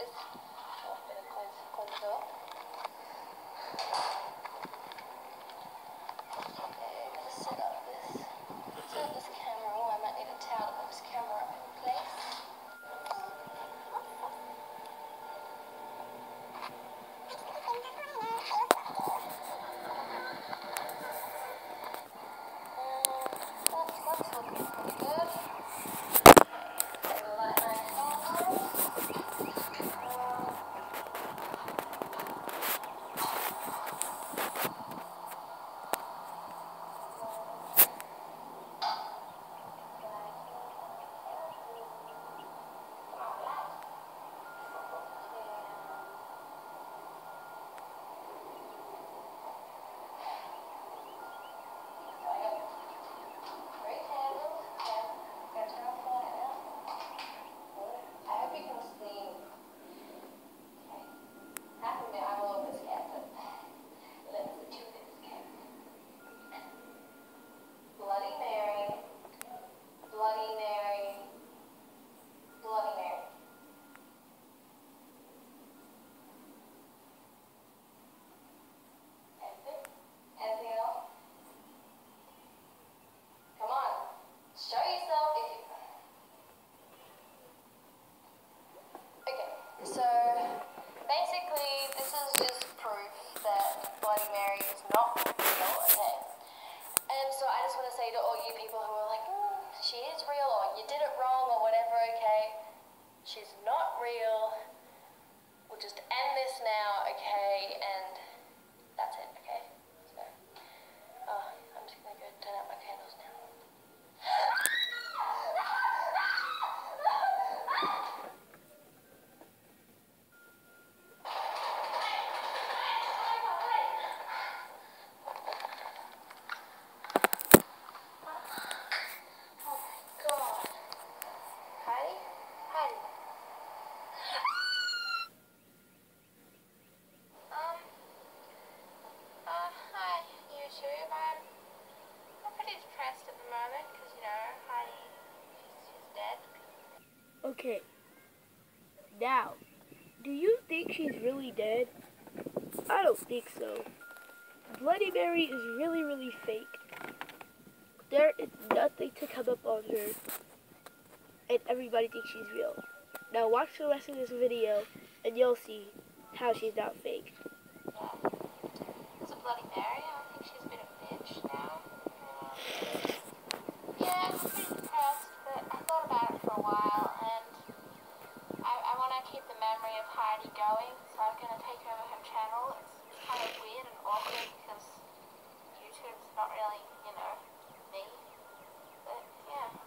is. Oh, better close the door. Okay, let's set up this camera. Oh, I might need a towel to put this camera up in place. That's looking pretty good. Okay, the light on. So, basically, this is just proof that Bloody Mary is not real, okay? And so I just want to say to all you people who are like, she is real, or you did it wrong, or whatever, okay? She's not real. We'll just end this now, okay? And that's it, okay? So, I'm just going to go turn out my candles now. Hi, YouTube. I'm pretty depressed at the moment because, you know, Heidi, she's dead. Okay, now, do you think she's really dead? I don't think so. Bloody Mary is really, really fake. There is nothing to come up on her, and everybody thinks she's real. Now watch the rest of this video, and you'll see how she's not fake. It's a Bloody Mary. I think she's a bit of a bitch now. Yeah, I'm pretty depressed, but I thought about it for a while, and I want to keep the memory of Heidi going, so I'm going to take over her channel. It's kind of weird and awkward because YouTube's not really, you know, me. But yeah.